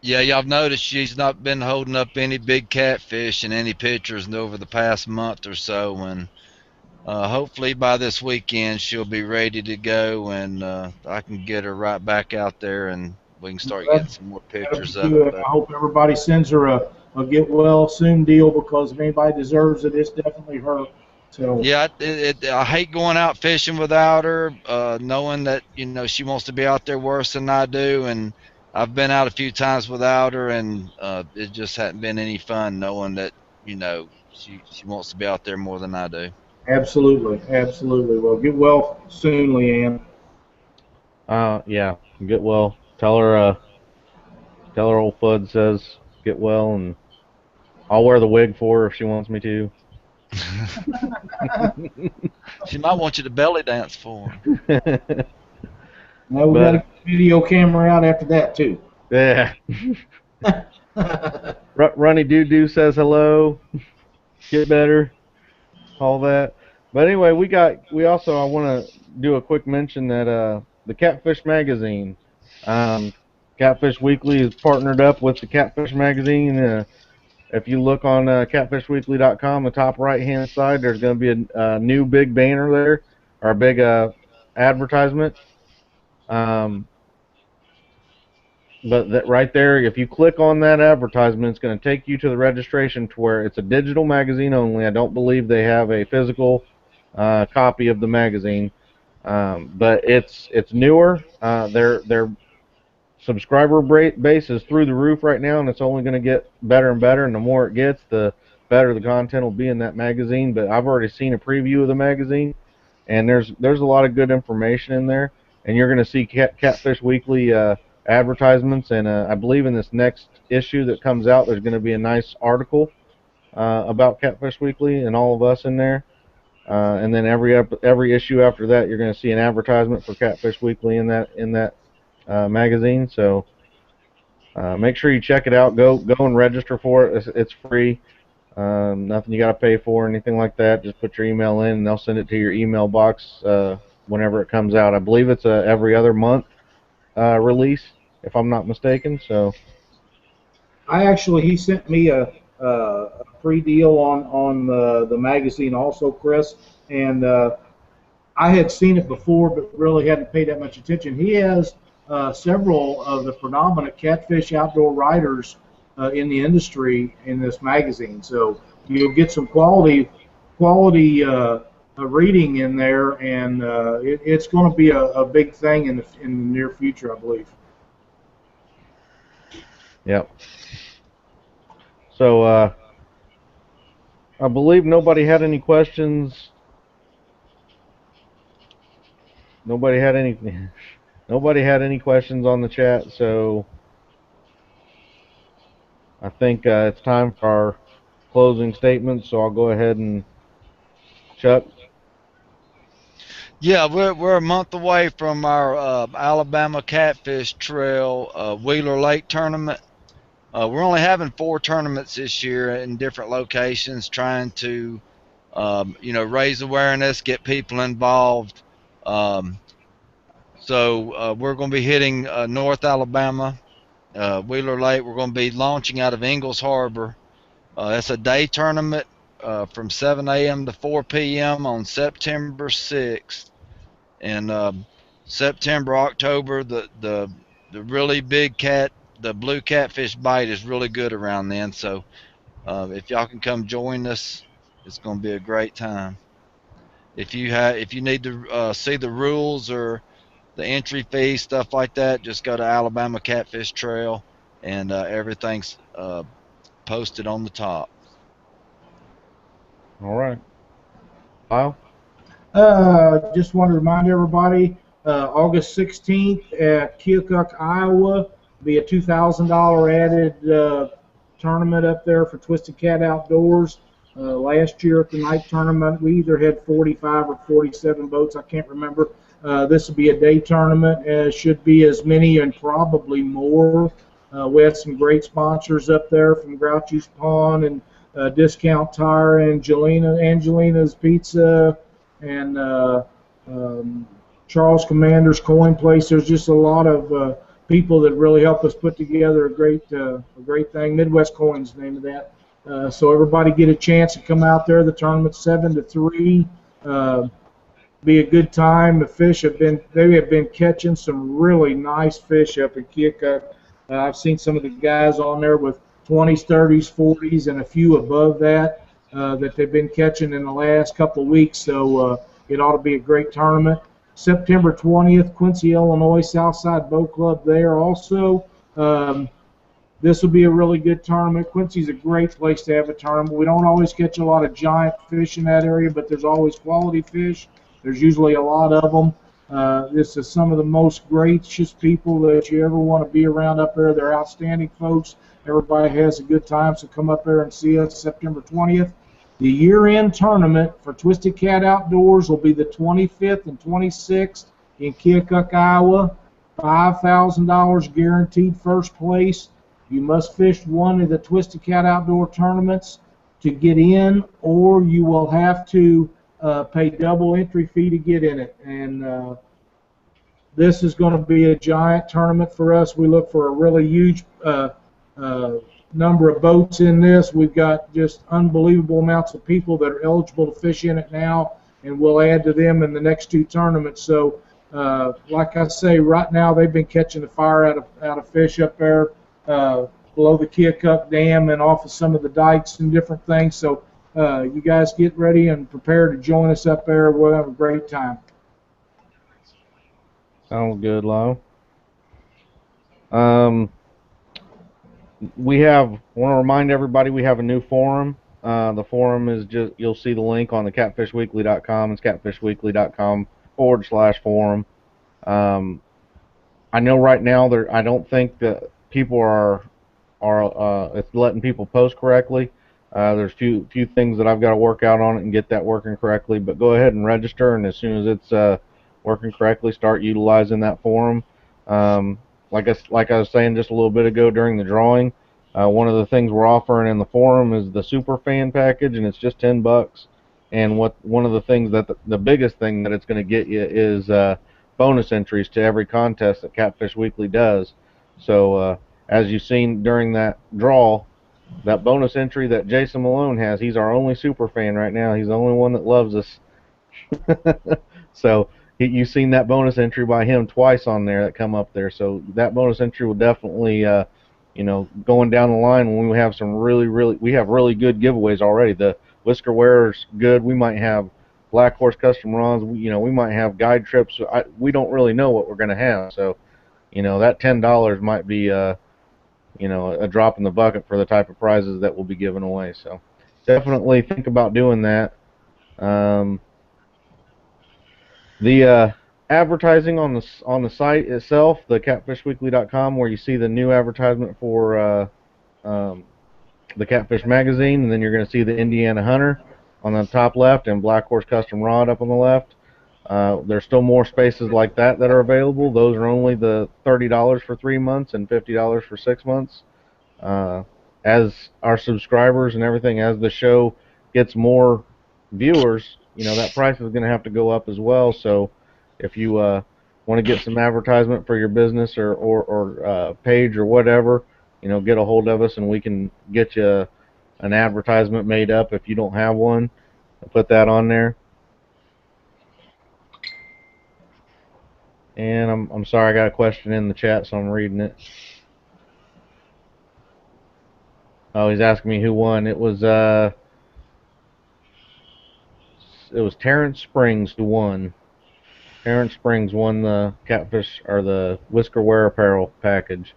Yeah, y'all noticed she's not been holding up any big catfish in any pictures over the past month or so, and hopefully by this weekend she'll be ready to go, and I can get her right back out there, and we can start getting some more pictures of it. I hope everybody sends her a get well soon deal, because if anybody deserves it, it's definitely her. So yeah, I hate going out fishing without her, knowing that she wants to be out there worse than I do, and I've been out a few times without her, and it just hadn't been any fun knowing that she wants to be out there more than I do. absolutely, absolutely. Well, get well soon, Leanne. Yeah, get well. tell her old Fudd says get well, and I'll wear the wig for her if she wants me to. She might want you to belly dance for Now we got to But get the video camera out after that too. yeah, Runny Doo Doo says hello. Get better, all that. But anyway, we also I want to do a quick mention that the Catfish magazine, um, Catfish Weekly is partnered up with the Catfish magazine. If you look on catfishweekly.com, the top right hand side, there's going to be a new big banner there, or a big advertisement. Um, but that right there, if you click on that advertisement, it's going to take you to the registration to where it's a digital magazine only. I don't believe they have a physical copy of the magazine, but it's newer. Their subscriber base is through the roof right now, and it's only going to get better and better. And the more it gets, the better the content will be in that magazine. But I've already seen a preview of the magazine, and there's a lot of good information in there. And you're going to see Catfish Weekly advertisements, and I believe in this next issue that comes out, there's going to be a nice article about Catfish Weekly and all of us in there. And then every issue after that, you're going to see an advertisement for Catfish Weekly in that magazine. So make sure you check it out. Go and register for it. It's free. Nothing you got to pay for or anything like that. Just put your email in, and they'll send it to your email box whenever it comes out. I believe it's a every other month release, if I'm not mistaken. So He sent me a free deal on the magazine also, Chris, and I had seen it before, but really hadn't paid that much attention. He has several of the predominant catfish outdoor writers in the industry in this magazine, so you'll get some quality reading in there, and it's going to be a big thing in the near future, I believe. yep. So I believe nobody had any questions. Nobody had any. Nobody had any questions on the chat, so I think it's time for our closing statements. So I'll go ahead and Chuck. Yeah, we're a month away from our Alabama Catfish Trail Wheeler Lake tournament. We're only having 4 tournaments this year in different locations, trying to raise awareness, get people involved. So we're going to be hitting North Alabama, Wheeler Lake. We're going to be launching out of Ingalls Harbor. That's a day tournament from 7 a.m. to 4 p.m. on September 6th. And September, October, the really big the blue catfish bite is really good around then. So if y'all can come join us, it's going to be a great time. If you need to see the rules or the entry fee, stuff like that, just go to Alabama Catfish Trail, and everything's posted on the top. All right. Kyle? Just want to remind everybody, August 16th at Keokuk, Iowa, be a $2,000 added tournament up there for Twisted Cat Outdoors. Last year at the night tournament, we either had 45 or 47 boats. I can't remember. This will be a day tournament. Should be as many and probably more. We had some great sponsors up there from Grouchy's Pond and Discount Tire and Angelina's Pizza and Charles Commander's Coin Place. There's just a lot of people that really help us put together a great thing. Midwest Coin's the name of that. So everybody get a chance to come out there. The tournament's 7 to 3. Be a good time. The fish have been catching some really nice fish up in Keokuk. I've seen some of the guys on there with 20s, 30s, 40s, and a few above that that they've been catching in the last couple of weeks. So it ought to be a great tournament. September 20th, Quincy, Illinois, Southside Boat Club there also. This will be a really good tournament. Quincy's a great place to have a tournament. We don't always catch a lot of giant fish in that area, but there's always quality fish. There's usually a lot of them. This is some of the most gracious people that you ever want to be around up there. They're outstanding folks. Everybody has a good time, so come up there and see us September 20th. The year-end tournament for Twisted Cat Outdoors will be the 25th and 26th in Keokuk, Iowa. $5,000 guaranteed first place. You must fish one of the Twisted Cat Outdoor tournaments to get in, or you will have to pay double entry fee to get in it. And this is going to be a giant tournament for us. We look for a really huge number of boats in this. We've got just unbelievable amounts of people that are eligible to fish in it now, and we'll add to them in the next two tournaments. So, like I say, right now they've been catching the fire out of fish up there below the Keokuk Dam and off of some of the dikes and different things. So, you guys get ready and prepare to join us up there. We'll have a great time. Sounds good, Lyle. We want to remind everybody we have a new forum. The forum is just, you'll see the link on the catfishweekly.com. It's catfishweekly.com/forum. I know right now I don't think that people are it's letting people post correctly. There's few things that I've got to work out on it and get that working correctly. But go ahead and register, and as soon as it's working correctly, start utilizing that forum. Like I was saying just a little bit ago during the drawing, one of the things we're offering in the forum is the super fan package, and it's just $10. And one of the things that the biggest thing that it's going to get you is bonus entries to every contest that Catfish Weekly does. So as you've seen during that draw, that bonus entry that Jason Malone has, he's our only super fan right now. He's the only one that loves us. So you've seen that bonus entry by him twice on there that come up there. So that bonus entry will definitely, going down the line when we have some we have really good giveaways already. The Whisker Wearer's good. We might have Black Horse Custom Rods. We might have guide trips. We don't really know what we're going to have. So, that $10 might be, a drop in the bucket for the type of prizes that we'll be giving away. So definitely think about doing that. The advertising on the site itself, the catfishweekly.com, where you see the new advertisement for the Catfish magazine, and then you're going to see the Indiana Hunter on the top left and Black Horse Custom Rod up on the left. There's still more spaces like that are available. Those are only the $30 for 3 months and $50 for 6 months. As our subscribers and everything, as the show gets more viewers, that price is going to have to go up as well. So if you want to get some advertisement for your business or page or whatever, get a hold of us and we can get you an advertisement made up if you don't have one. I'll put that on there. And I'm sorry, I got a question in the chat, so I'm reading it. Oh, he's asking me who won. It was Terrence Springs who won. Terrence Springs won the Catfish or the Whisker Wear apparel package.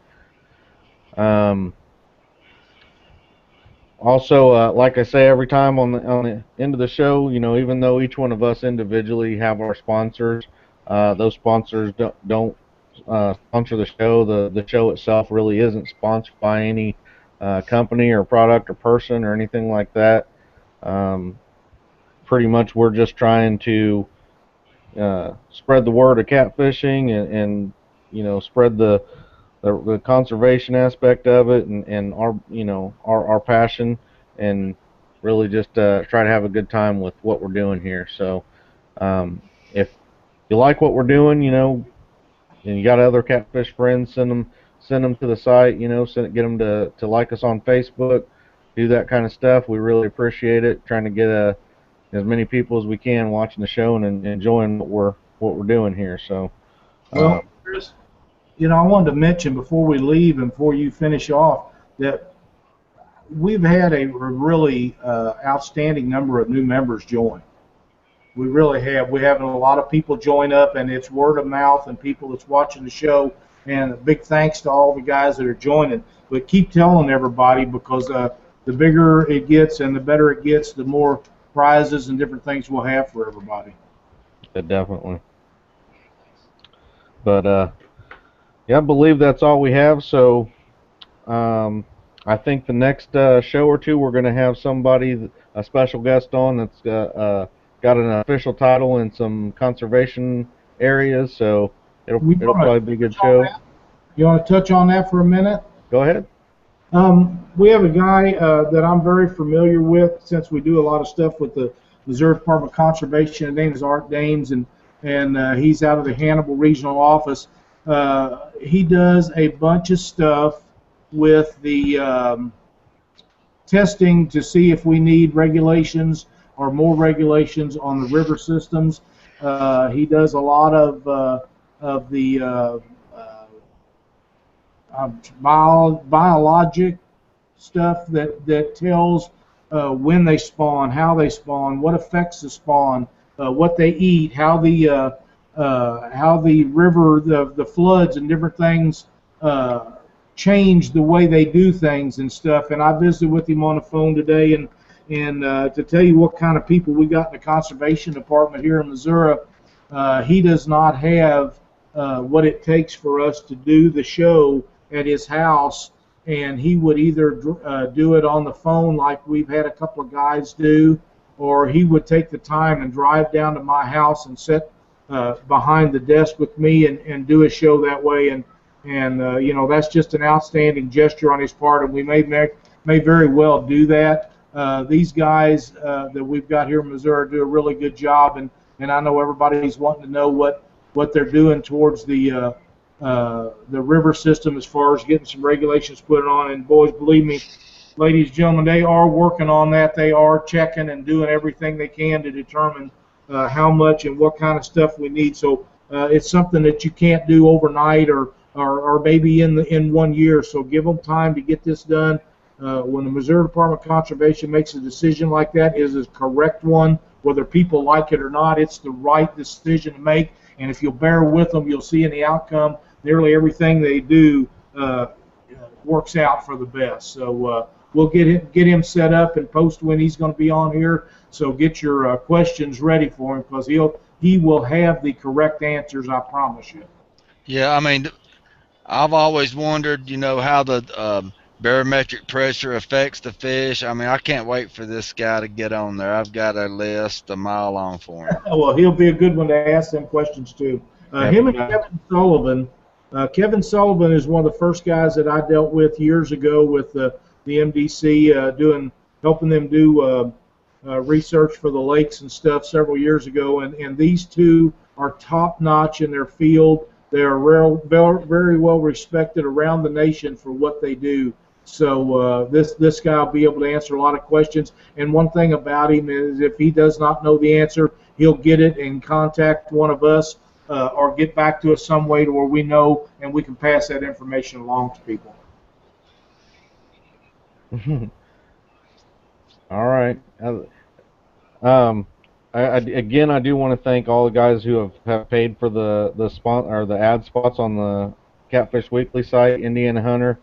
Also, like I say every time on the end of the show, even though each one of us individually have our sponsors, those sponsors don't sponsor the show. The show itself really isn't sponsored by any company or product or person or anything like that. Pretty much we're just trying to spread the word of catfishing and spread the conservation aspect of it and our passion, and really just try to have a good time with what we're doing here. So if you like what we're doing, and you got other catfish friends, send them to the site, get them to like us on Facebook, do that kind of stuff. We really appreciate it, trying to get as many people as we can watching the show and enjoying what we're doing here. So well, Chris, I wanted to mention before we leave and before you finish off that we've had a really outstanding number of new members join. We really have. We're having a lot of people join up, and it's word of mouth and people that's watching the show. And a big thanks to all the guys that are joining. But keep telling everybody, because the bigger it gets and the better it gets, the more prizes and different things we'll have for everybody. Definitely. But yeah, I believe that's all we have. So um, I think the next show or two we're going to have somebody, a special guest on that's got an official title in some conservation areas. So We it'll want probably to be a good touch on show. that. You want to touch on that for a minute? Go ahead. We have a guy that I'm very familiar with since we do a lot of stuff with the Missouri Department of Conservation. His name is Art Dames, and he's out of the Hannibal Regional Office. He does a bunch of stuff with the testing to see if we need regulations or more regulations on the river systems. He does a lot of the biologic stuff that tells when they spawn, how they spawn, what affects the spawn, what they eat, how the river, the floods and different things change the way they do things and stuff. And I visited with him on the phone today, and to tell you what kind of people we got in the conservation department here in Missouri, he does not have what it takes for us to do the show at his house, and he would either do it on the phone like we've had a couple of guys do, or he would take the time and drive down to my house and sit behind the desk with me and do a show that way. And you know, that's just an outstanding gesture on his part, and we may very well do that. These guys that we've got here in Missouri do a really good job, and I know everybody's wanting to know what they're doing towards the river system as far as getting some regulations put on. And boys, believe me, ladies and gentlemen, they are working on that. They are checking and doing everything they can to determine how much and what kind of stuff we need. So it's something that you can't do overnight or maybe in 1 year. So give them time to get this done. When the Missouri Department of Conservation makes a decision like that, it is a correct one. Whether people like it or not, it's the right decision to make. And if you'll bear with them, you'll see in the outcome, nearly everything they do works out for the best. So we'll get him set up and post when he's going to be on here. So get your questions ready for him, because he will have the correct answers, I promise you. Yeah, I mean, I've always wondered, how the barometric pressure affects the fish. I mean, I can't wait for this guy to get on there. I've got a list a mile long for him. Well, he'll be a good one to ask them questions too. Him and Kevin Sullivan. Kevin Sullivan is one of the first guys that I dealt with years ago with the MDC, helping them do research for the lakes and stuff several years ago. And these two are top notch in their field. They are very well respected around the nation for what they do. So this guy will be able to answer a lot of questions. And one thing about him is, if he does not know the answer, he'll get it and contact one of us or get back to us some way to where we know and we can pass that information along to people. All right. Um, again, I do want to thank all the guys who have paid for the spot or the ad spots on the Catfish Weekly site, Indiana Hunter,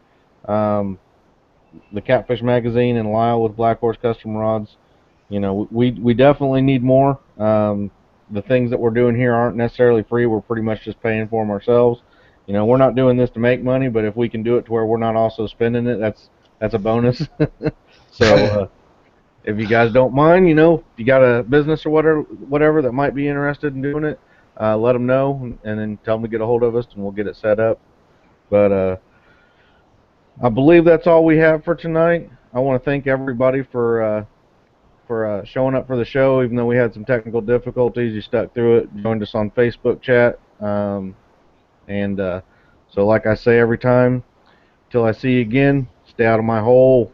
the Catfish Magazine, and Lyle with Black Horse Custom Rods. You know, we definitely need more. The things that we're doing here aren't necessarily free. We're pretty much just paying for them ourselves. You know, we're not doing this to make money, but if we can do it to where we're not also spending it, that's a bonus. So if you guys don't mind, if you got a business or whatever that might be interested in doing it, let them know, and then tell them to get a hold of us, and we'll get it set up. But I believe that's all we have for tonight. I want to thank everybody for showing up for the show, even though we had some technical difficulties. You stuck through it, joined us on Facebook chat, and so like I say every time, till I see you again, stay out of my hole.